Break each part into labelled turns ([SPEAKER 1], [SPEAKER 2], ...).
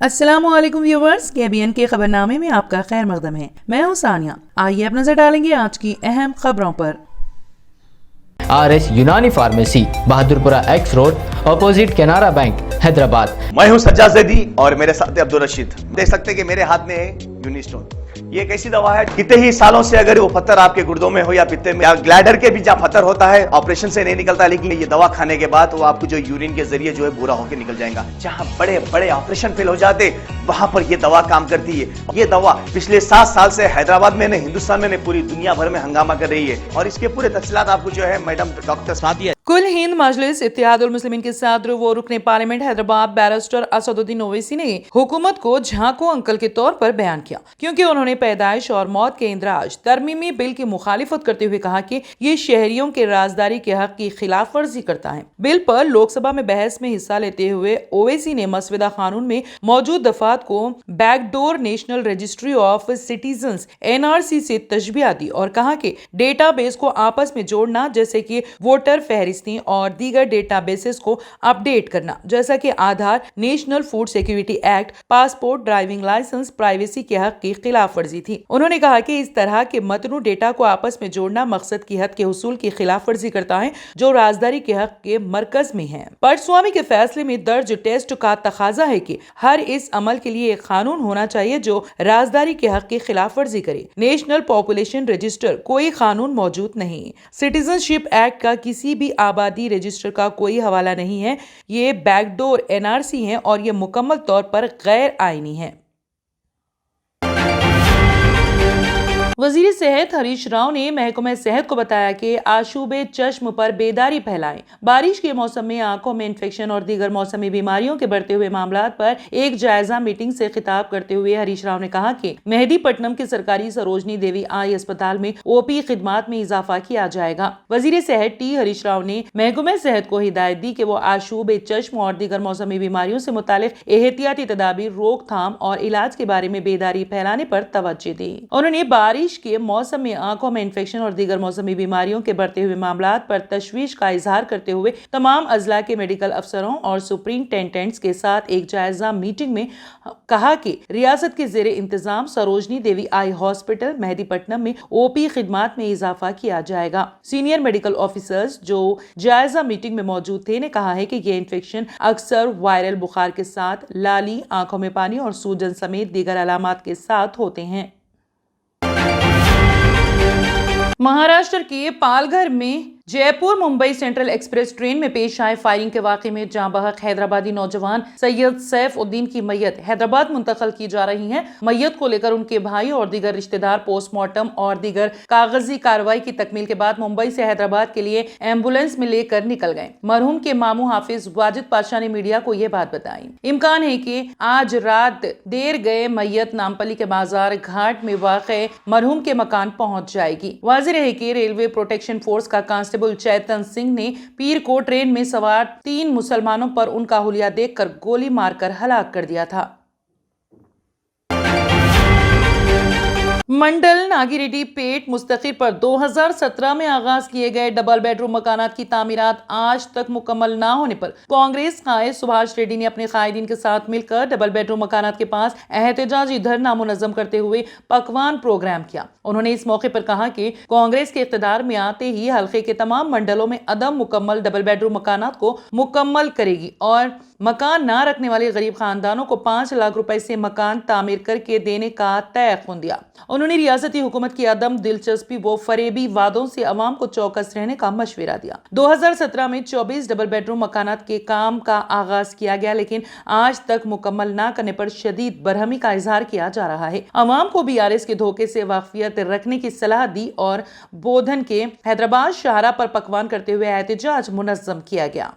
[SPEAKER 1] السلام علیکم viewers, KBN کے خبرنامے میں آپ کا خیر مقدم ہے۔ میں ہوں ثانیہ۔ آئیے اب نظر ڈالیں گے آج کی اہم خبروں پر۔
[SPEAKER 2] RS یونانی pharmacy, Bahadurpura X road, opposite Canara bank, Hyderabad.
[SPEAKER 3] میں ہوں سجاد زیدی اور میرے ساتھ عبدالرشید۔ دیکھ سکتے کہ میرے ہاتھ میں ہے یونیسٹون۔ یہ ایک ایسی دوا ہے کتنے ہی سالوں سے اگر وہ پتھر آپ کے گردوں میں ہو یا پتے میں یا گلیڈر کے بھی جہاں پتھر ہوتا ہے آپریشن سے نہیں نکلتا، لیکن یہ دوا کھانے کے بعد وہ آپ کو جو یورین کے ذریعے جو ہے بورا ہو کے نکل جائے گا۔ جہاں بڑے بڑے آپریشن فیل ہو جاتے وہاں پر یہ دوا کام کرتی ہے۔ یہ دوا پچھلے 7 سال سے حیدرآباد میں نہیں، ہندوستان میں نہیں، پوری دنیا بھر میں ہنگامہ کر رہی ہے، اور اس کے پورے تفصیلات آپ کو جو ہے میڈم ڈاکٹر ساتھی ہے۔
[SPEAKER 1] کل ہند مجلس اتحاد المسلمین کے صدر و رکن پارلیمنٹ حیدرآباد بیرسٹر اسد الدین اویسی نے حکومت کو جھانکو انکل کے طور پر بیان کیا، کیونکہ انہوں نے پیدائش اور موت کے اندراج ترمیمی بل کی مخالفت کرتے ہوئے کہا کہ یہ شہریوں کے رازداری کے حق کی خلاف ورزی کرتا ہے۔ بل پر لوک سبھا میں بحث میں حصہ لیتے ہوئے اویسی نے مسودہ قانون میں موجود دفعات کو back door national registry of citizens NRC سے تشبیہ دی اور کہا کہ ڈیٹا بیس کو آپس میں جوڑنا، جیسے کہ ووٹر فہرستیں اور دیگر ڈیٹا بیسز کو اپ ڈیٹ کرنا، جیسا کہ Aadhaar, national food security act, passport, driving licence, privacy کے حق کی خلاف ورزی تھی۔ انہوں نے کہا کہ اس طرح کے متنوع ڈیٹا کو آپس میں جوڑنا مقصد کی حد کے حصول کی خلاف ورزی کرتا ہے جو رازداری کے حق کے مرکز میں ہے۔ پٹسوامی کے فیصلے میں درج ٹیسٹ کا تقاضا ہے کہ ہر اس عمل کے لیے ایک قانون ہونا چاہیے جو رازداری کے حق کی خلاف ورزی کرے۔ نیشنل پاپولیشن رجسٹر کوئی قانون موجود نہیں۔ سٹیزن شپ ایکٹ کا کسی بھی آبادی رجسٹر کا کوئی حوالہ نہیں ہے۔ یہ بیک ڈور NRC ہے اور یہ مکمل طور پر غیر آئینی ہے۔ وزیر صحت ہریش راؤ نے محکمہ صحت کو بتایا کہ آشوب چشم پر بیداری پھیلائیں۔ بارش کے موسم میں آنکھوں میں انفیکشن اور دیگر موسمی بیماریوں کے بڑھتے ہوئے معاملات پر ایک جائزہ میٹنگ سے خطاب کرتے ہوئے ہریش راؤ نے کہا کہ مہدی پٹنم کے سرکاری سروجنی دیوی آئی اسپتال میں OP خدمات میں اضافہ کیا جائے گا۔ وزیر صحت ہریش راؤ نے محکمہ صحت کو ہدایت دی کہ وہ آشوب چشم اور دیگر موسمی بیماریوں سے متعلق احتیاطی تدابیر، روک تھام اور علاج کے بارے میں بیداری پھیلانے پر توجہ دی۔ انہوں نے بارش کے موسم میں آنکھوں میں انفیکشن اور دیگر موسمی بیماریوں کے بڑھتے ہوئے معاملات پر تشویش کا اظہار کرتے ہوئے تمام اضلاع کے میڈیکل افسروں اور سپرنٹینڈنٹس کے ساتھ ایک جائزہ میٹنگ میں کہا کہ ریاست کے زیر انتظام سروجنی دیوی آئی ہاسپٹل مہدی پٹنم میں OP خدمات میں اضافہ کیا جائے گا۔ سینئر میڈیکل آفیسرز جو جائزہ میٹنگ میں موجود تھے نے کہا ہے کہ یہ انفیکشن اکثر وائرل بخار کے ساتھ، لالی، آنکھوں میں پانی اور سوجن سمیت دیگر علامات کے ساتھ ہوتے ہیں۔ مہاراشٹر کے پال گھر میں جے پور ممبئی سینٹرل ایکسپریس ٹرین میں پیش آئے فائرنگ کے واقعے میں جاں بحق حیدرآبادی نوجوان سید سیف الدین کی میت حیدرآباد منتقل کی جا رہی ہے۔ میت کو لے کر ان کے بھائی اور دیگر رشتہ دار پوسٹ مارٹم اور دیگر کاغذی کارروائی کی تکمیل کے بعد ممبئی سے حیدرآباد کے لیے ایمبولینس میں لے کر نکل گئے۔ مرحوم کے ماموں حافظ واجد پاشا نے میڈیا کو یہ بات بتائی۔ امکان ہے کہ آج رات دیر گئے میت نامپلی کے بازار گھاٹ میں واقع مرحوم کے مکان پہنچ جائے گی۔ واضح رہے کہ ریلوے پروٹیکشن فورس کا کانسٹیبل چیتن سنگھ نے پیر کو ٹرین میں سوار 3 مسلمانوں پر ان کا حلیہ دیکھ کر گولی مار کر ہلاک کر دیا تھا۔ منڈل ناگیریڈی پیٹ مستقر پر 2017 میں آغاز کیے گئے ڈبل بیڈ روم مکانات کی تعمیرات آج تک مکمل نہ ہونے پر کانگریس قائد سبھاش ریڈی نے اپنے قائدین کے ساتھ مل کر ڈبل بیڈ روم مکانات کے پاس احتجاجی دھرنا منظم کرتے ہوئے پکوان پروگرام کیا۔ انہوں نے اس موقع پر کہا کہ کانگریس کے اقتدار میں آتے ہی حلقے کے تمام منڈلوں میں عدم مکمل ڈبل بیڈ روم مکانات کو مکمل کرے گی اور مکان نہ رکھنے والے غریب خاندانوں کو 5 لاکھ روپے سے مکان تعمیر کر کے دینے کا تیقن دیا۔ انہوں نے ریاستی حکومت کی عدم دلچسپی و فریبی وعدوں سے عوام کو چوکس رہنے کا مشورہ دیا۔ 2017 میں 24 ڈبل بیڈ روم مکانات کے کام کا آغاز کیا گیا، لیکن آج تک مکمل نہ کرنے پر شدید برہمی کا اظہار کیا جا رہا ہے۔ عوام کو BRS کے دھوکے سے واقفیت رکھنے کی صلاح دی اور بودھن کے حیدرآباد شاہراہ پر پکوان کرتے ہوئے احتجاج منظم کیا گیا۔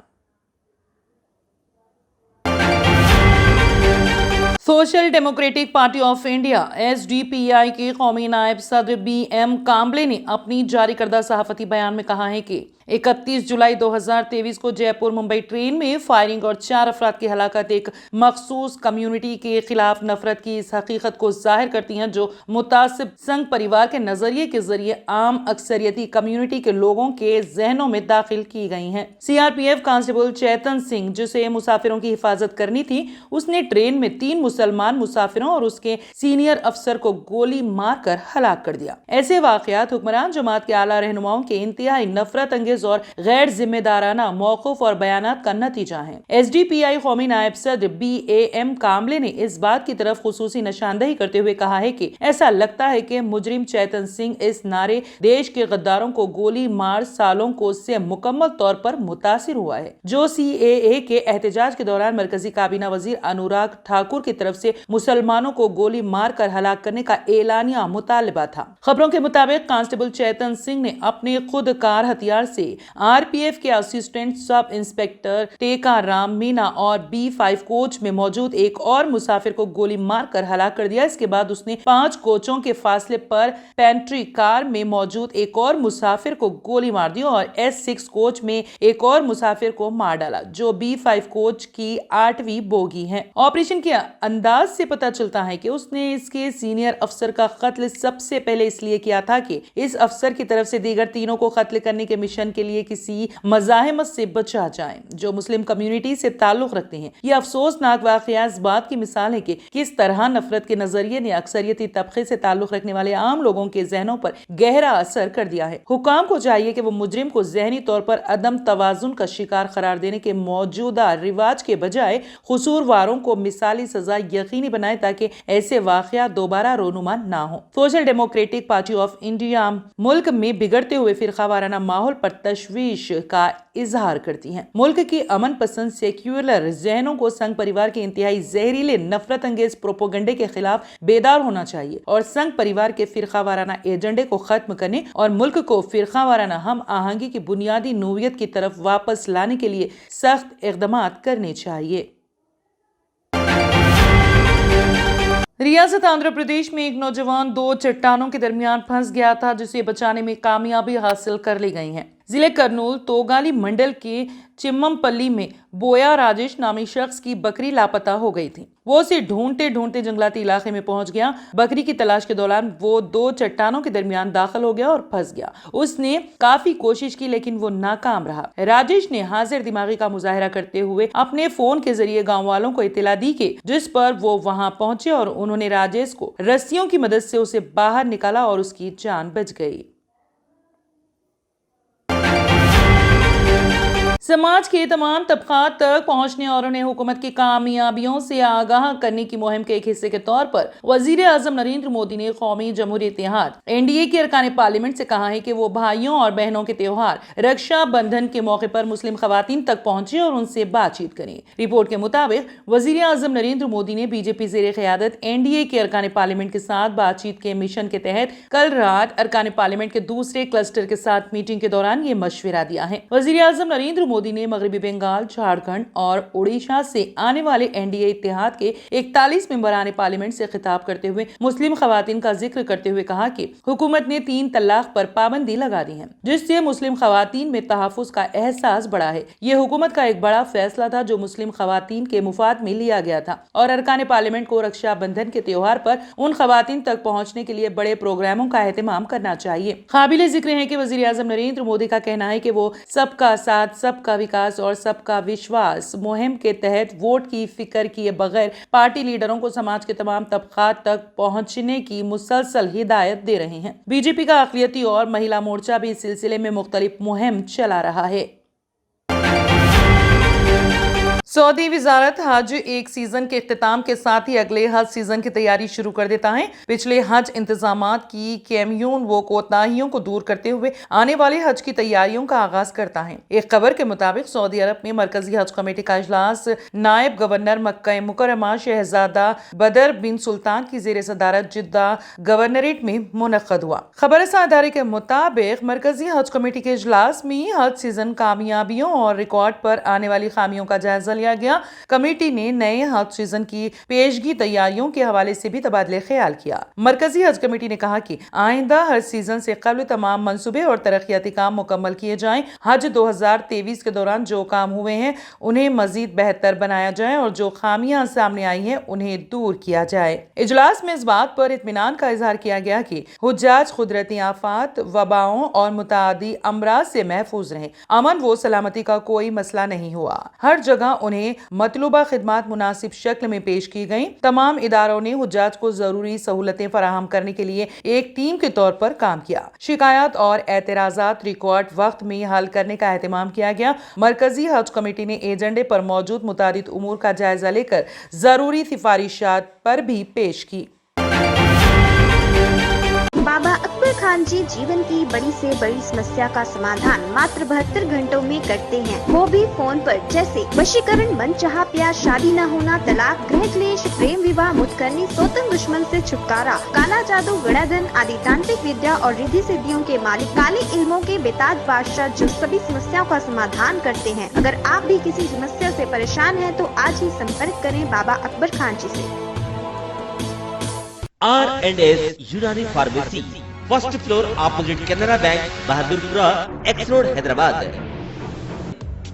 [SPEAKER 1] Social democratic party of India SDPI کے قومی نائب صدر BM کامبلے نے اپنی جاری کردہ صحافتی بیان میں کہا ہے کہ 31 जुलाई 2023 को जयपुर मुंबई ट्रेन में फायरिंग और 4 अफराद की हलाकत एक मखसूस कम्युनिटी के खिलाफ नफरत की इस हकीकत को जाहिर करती हैं जो मुतासिब संघ परिवार के नजरिए के जरिए आम अक्सरियती कम्युनिटी के लोगों के जहनों में दाखिल की गई हैं। सीआरपीएफ कांस्टेबल चेतन सिंह, जिसे मुसाफिरों की हिफाजत करनी थी, उसने ट्रेन में 3 मुसलमान मुसाफिरों और उसके सीनियर अफसर को गोली मारकर हलाक कर दिया। ऐसे वाकयात हुक्मरान जमात के आला रहनुमाओं के इंतहाई नफरत अंगेज और गैर जिम्मेदाराना मौकूफ और बयानात का नतीजा है। एसडीपीआई कौमी नायब सदर BAM कामले ने इस बात की तरफ खुसूसी निशानदही करते हुए कहा है कि ऐसा लगता है कि मुजरिम चेतन सिंह इस नारे देश के गद्दारों को गोली मार सालों को से मुकम्मल तौर पर मुतासिर हुआ है, जो CAA के एहतजाज के दौरान मरकजी काबीना वजीर अनुराग ठाकुर की तरफ से मुसलमानों को गोली मार कर हलाक करने का एलानिया मुतालबा था। खबरों के मुताबिक कांस्टेबल चेतन सिंह ने अपने खुद कार हथियार से RPF के असिस्टेंट सब इंस्पेक्टर टेका राम मीना और B5 कोच में मौजूद एक और मुसाफिर को गोली मारकर हलाक कर दिया। इसके बाद उसने 5 कोचों के फासले पर पेंट्री कार में मौजूद एक और मुसाफिर को गोली मार दी और S6 कोच में एक और मुसाफिर को मार डाला, जो B5 कोच की 8वीं बोगी है। ऑपरेशन के अंदाज से पता चलता है कि उसने इसके सीनियर अफसर का कत्ल सबसे पहले इसलिए किया था कि इस अफसर की तरफ से दीगर तीनों को कत्ल करने के मिशन के लिए किसी मज़ाहिमत से बचा जाए जो मुस्लिम कम्युनिटी से ताल्लुक रखते हैं। यह अफसोसनाक वाकया इस बात की मिसाल है कि किस तरह नफरत के नजरिए ने अक्सरियती तबके से ताल्लुक रखने वाले आम लोगों के जहनों पर गहरा असर कर दिया है। हुकाम को चाहिए कि वो मुजरिम को जहनी तौर पर अदम तवाजुन का शिकार करार देने के मौजूदा रिवाज के बजाय कसूरवारों को मिसाली सजा यकीनी बनाए ताकि ऐसे वाकया दोबारा रोनुमा ना हो। Social democratic party of India मुल्क में बिगड़ते हुए फिरका वाराना माहौल पर तशवीश का इजहार करती है। मुल्क की अमन पसंद सेक्युलर जहनों को संघ परिवार के इंतहाई जहरीले नफरत अंगेज प्रोपोगंडे के खिलाफ बेदार होना चाहिए और संघ परिवार के फिरका वाराना एजेंडे को खत्म करने और मुल्क को फिरका वाराना हम आहंगी की बुनियादी नोयत की तरफ वापस लाने के लिए सख्त इक़दामात करने चाहिए। रियासत आंध्र प्रदेश में एक नौजवान 2 चट्टानों के दरमियान फंस गया था, जिसे बचाने में कामयाबी हासिल कर ली गई है। जिले करनूल तोगाली मंडल के चिम्ममपल्ली में बोया राजेश नामी शख्स की बकरी लापता हो गई थी। वो उसे ढूंढते ढूंढते जंगलाती इलाके में पहुंच गया। बकरी की तलाश के दौरान वो 2 चट्टानों के दरमियान दाखिल हो गया और फंस गया। उसने काफी कोशिश की लेकिन वो नाकाम रहा। राजेश ने हाजिर दिमागी का मुजाहिरा करते हुए अपने फोन के जरिए गांव वालों को इत्तला दी कि जिस पर वो वहां पहुंचे और उन्होंने राजेश को रस्सियों की मदद से उसे बाहर निकाला और उसकी जान बच गई। समाज के तमाम तबकात तक पहुंचने और उन्हें हुकूमत की कामयाबियों से आगाह करने की मुहिम के एक हिस्से के तौर पर वजीर आजम नरेंद्र मोदी ने कौमी जमहूरी इत्तेहाद NDA के अरकान पार्लियामेंट से कहा है कि वो भाइयों और बहनों के त्योहार रक्षा बंधन के मौके पर मुस्लिम खवातीन तक पहुंचे और उनसे बातचीत करें। रिपोर्ट के मुताबिक वजीर आजम नरेंद्र मोदी ने BJP ज़ेरे क़यादत NDA के अरकान पार्लियामेंट के साथ बातचीत के मिशन के तहत कल रात अरकान पार्लियामेंट के दूसरे क्लस्टर के साथ मीटिंग के दौरान ये मशवरा दिया है। वजीर आजम नरेंद्र मोदी ने मगरबी बंगाल, झारखंड और उड़ीसा से आने वाले NDA इत्तेहाद के 41 मेंबरान पार्लियामेंट से खिताब करते हुए मुस्लिम खवातीन का जिक्र करते हुए कहा कि हुकूमत ने 3 तलाक पर पाबंदी लगा दी है, जिससे मुस्लिम खवातीन में तहफ़्फ़ुज़ का एहसास बढ़ा है। ये हुकूमत का एक बड़ा फैसला था जो मुस्लिम खवातीन के मुफाद में लिया गया था और अरकान पार्लियामेंट को रक्षा बंधन के त्योहार पर उन खवातीन तक पहुँचने के लिए बड़े प्रोग्रामों का एहतमाम करना चाहिए। काबिल जिक्र है कि वज़ीर आज़म नरेंद्र मोदी का कहना है कि वो सबका साथ, सबका विकास और सबका विश्वास मुहिम के तहत वोट की फिक्र किए बगैर पार्टी लीडरों को समाज के तमाम तबकात तक पहुंचने की मुसलसल हिदायत दे रहे हैं। BJP का अक़लियती और महिला मोर्चा भी इस सिलसिले में मुख्तलिफ मुहिम चला रहा है। सऊदी वजारत हज एक सीजन के इख्तिताम के साथ ही अगले हज सीजन की तैयारी शुरू कर देता है। पिछले हज इंतजामात की कमियों व कोताहियों को दूर करते हुए आने वाले हज की तैयारियों का आगाज करता है। एक खबर के मुताबिक सऊदी अरब में मरकजी हज कमेटी का इजलास नायब गवर्नर मक्का मुकर्रमा शहजादा बदर बिन सुल्तान की जेर सदारत जिद्दा गवर्नरेट में मुनक्कद हुआ। खबर इदारे के मुताबिक मरकजी हज कमेटी के इजलास में हज सीजन कामयाबियों और रिकॉर्ड पर आने वाली खामियों का जायजा लिया गया। कमेटी ने नए हज सीजन की पेशगी तैयारियों के हवाले से भी तबादले ख्याल किया। मरकजी हज कमेटी ने कहा कि आइंदा हज सीजन से कबल तमाम मंसूबे और तरक्याती काम मुकम्मल किए जाएं। हज 2023 के दौरान जो काम हुए हैं उन्हें मजीद बेहतर बनाया जाए और जो खामियां सामने आई हैं उन्हें दूर किया जाए। इजलास में इस बात पर इत्मीनान का इजहार किया गया कि हुज्जाज कुदरती आफात, वबाओं और मुतादी अमराज से महफूज रहें। अमन व सलामती का कोई मसला नहीं हुआ। हर जगह उन्हें मतलूबा खिदमात मुनासिब शक्ल में पेश की गईं। तमाम इदारों ने हुज्जाज को जरूरी सहूलतें फराहम करने के लिए एक टीम के तौर पर काम किया। शिकायत और एतराजात रिकॉर्ड वक्त में हल करने का एहतमाम किया गया। मरकजी हज कमेटी ने एजेंडे पर मौजूद मुतादिद उमूर का जायजा लेकर जरूरी सिफारिशात पर भी पेश की।
[SPEAKER 4] बाबा अकबर खान जी जीवन की बड़ी से बड़ी समस्या का समाधान मात्र 72 घंटों में करते हैं, वो भी फोन पर। जैसे वशीकरण, मनचाहा प्यार, शादी न होना, तलाक, गृह क्लेश, प्रेम विवाह, मुतकरनी, सोतन दुश्मन से छुटकारा, काला जादू, गड़ाधन आदि तांत्रिक विद्या और रिद्धि सिद्धियों के मालिक काले इल्मों के बेताज बादशाह जो सभी समस्याओं का समाधान करते हैं। अगर आप भी किसी समस्या से परेशान हैं तो आज ही संपर्क करें बाबा अकबर खान जी से।
[SPEAKER 5] R&S यूनानी pharmacy, first floor opposite Canara bank, Bahadurpura, x road, Hyderabad.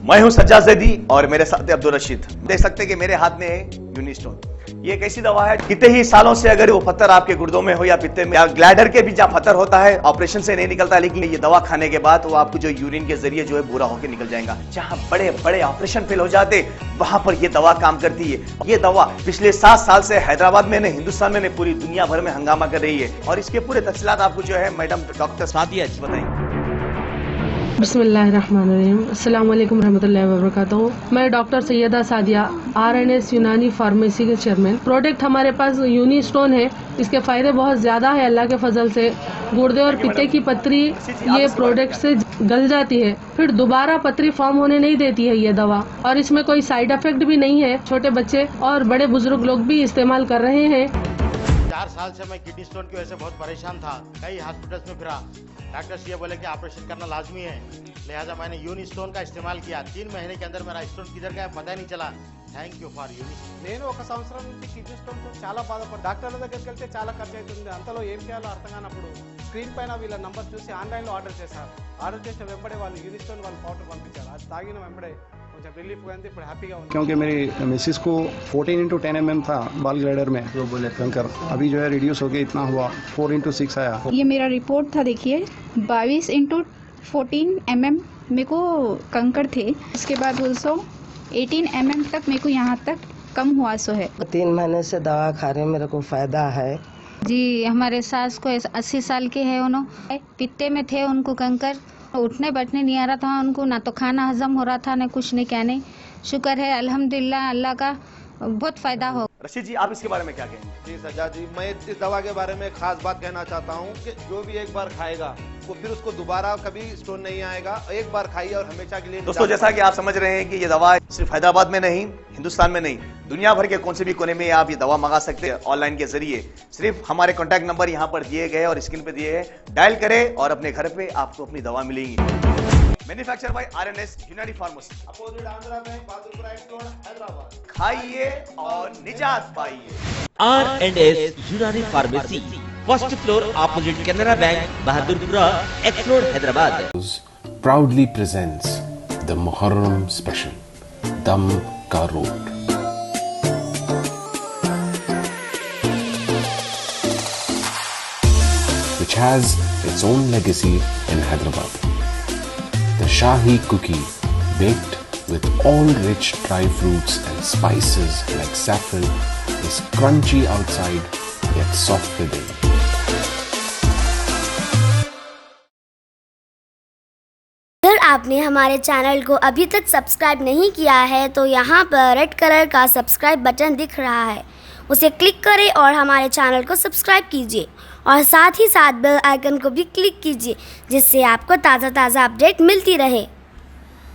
[SPEAKER 3] मैं हूं सज्जाद ज़ैदी और मेरे साथ है अब्दुल रशीद। देख सकते हैं कि मेरे हाथ में है यूनिस्टोन। ये एक ऐसी दवा है, कितने ही सालों से अगर वो पत्थर आपके गुर्दों में हो या पित्ते में या ग्लैडर के भी जहाँ पत्थर होता है, ऑपरेशन से नहीं निकलता, लेकिन ये दवा खाने के बाद वो आपको जो यूरिन के जरिए जो है पूरा होकर निकल जाएगा। जहाँ बड़े बड़े ऑपरेशन फेल हो जाते वहां पर ये दवा काम करती है। ये दवा पिछले 7 साल से हैदराबाद में नहीं, हिंदुस्तान में नहीं, पूरी दुनिया भर में हंगामा कर रही है। और इसके पूरे तफसीलात आपको जो है मैडम डॉक्टर सादिया जी बताएंगे।
[SPEAKER 6] बिस्मिल्लाहिर्रहमानिर्रहीम, अस्सलाम वालेकुम रहमतुल्लाहि व बरकातहू। मैं डॉक्टर सैयदा सादिया, R&S यूनानी फार्मेसी के चेयरमैन। प्रोडक्ट हमारे पास यूनिस्टोन है। इसके फायदे बहुत ज्यादा है अल्लाह के फजल से। गुर्दे और पित्ते की पथरी ये प्रोडक्ट से गल जाती है, फिर दोबारा पथरी फॉर्म होने नहीं देती है ये दवा। और इसमें कोई साइड इफेक्ट भी नहीं है। छोटे बच्चे और बड़े बुजुर्ग लोग भी इस्तेमाल कर रहे हैं।
[SPEAKER 7] 4 साल से मैं किडनी स्टोन की वजह से बहुत परेशान था। कई हॉस्पिटल्स में फिरा, डॉक्टर्स ये बोले कि ऑपरेशन करना लाजमी है, लिहाजा मैंने यूनिस्टोन का इस्तेमाल किया। 3 महीने के अंदर मेरा स्टोन किधर गया पता ही नहीं चला। Thank you for Unistone.
[SPEAKER 8] నేను 1 సంవత్సరం నుంచి కిడ్నీ స్టోన్తో చాలా బాధపడ్డా. డాక్టర్ల దగ్గరికి వెళ్తే చాలా ఖర్చు అవుతుంది. అంతలో ఏం చేయాలో అర్థం కానప్పుడు స్క్రీన్ పైన వీళ్ళ నంబర్ చూసి ఆన్లైన్లో ఆర్డర్ చేశారు. ఆర్డర్ చేసిన వెంబడే వాళ్ళు యూనిస్టోన్ వాళ్ళు పౌడర్ పంపించారు. అది తాగిన వెంబడే కొంచెం రిలీఫ్ అయింది. ఇప్పుడు హ్యాపీగా ఉంది.
[SPEAKER 9] क्योंकि मेरी मिसिस को 14x10 mm था बाल ग्लाइडर में, जो बोले कंकर, अभी जो है रिड्यूस हो गया, इतना हुआ 4x6 आया।
[SPEAKER 10] ये मेरा रिपोर्ट था, देखिए 22x14 mm मेरे को कंकर थे। उसके बाद 18 mm तक मेरे को यहाँ तक कम हुआ सो है।
[SPEAKER 11] 3 महीने से दवा खा रहे, मेरे को फायदा है
[SPEAKER 10] जी। हमारे सास को 80 साल के है, उन्होंने पित्ते में थे, उनको कंकर, उठने बैठने नहीं आ रहा था उनको, ना तो खाना हजम हो रहा था, ना कुछ नहीं कहने। शुक्र है अल्हम्दुलिल्लाह, अल्लाह का बहुत फायदा हो।
[SPEAKER 3] रशीद जी, आप इसके बारे में क्या कहेंगे?
[SPEAKER 7] जी सज्जाद जी, मैं इस दवा के बारे में खास बात कहना चाहता हूँ कि जो भी एक बार खाएगा वो फिर उसको दोबारा कभी स्टोन नहीं आएगा। एक बार खाइए और हमेशा के लिए।
[SPEAKER 3] दोस्तों, जैसा कि आप समझ रहे हैं कि ये दवा सिर्फ हैदराबाद में नहीं, हिंदुस्तान में नहीं, दुनिया भर के कौन से भी कोने में आप ये दवा मंगा सकते हैं ऑनलाइन के जरिए। सिर्फ हमारे कॉन्टैक्ट नंबर यहाँ पर दिए गए और स्क्रीन पे दिए हैं, डायल करें और अपने घर पे आपको अपनी दवा मिलेगी। मैन्युफैक्चर बाय R&S यूनानी pharmacy,
[SPEAKER 7] opposite Andhra bank, Bahadurpura, x road, Hyderabad.
[SPEAKER 3] खाइए और निजात पाइए।
[SPEAKER 5] R&S यूनानी pharmacy, first floor opposite Canara bank, Bahadurpura, x road, Hyderabad.
[SPEAKER 12] Proudly presents the Muharram Special, Dam Ka Road. Which has its own legacy in Hyderabad. The Shahi cookie, baked with all rich dry fruits and spices like saffron, is crunchy outside yet soft within.
[SPEAKER 4] अगर आपने हमारे channel को अभी तक subscribe नहीं किया है तो यहाँ पर रेड कलर का सब्सक्राइब बटन दिख रहा है, उसे क्लिक करें और हमारे चैनल को सब्सक्राइब कीजिए और साथ ही साथ बेल आइकन को भी क्लिक कीजिए, जिससे आपको ताज़ा अपडेट मिलती रहे।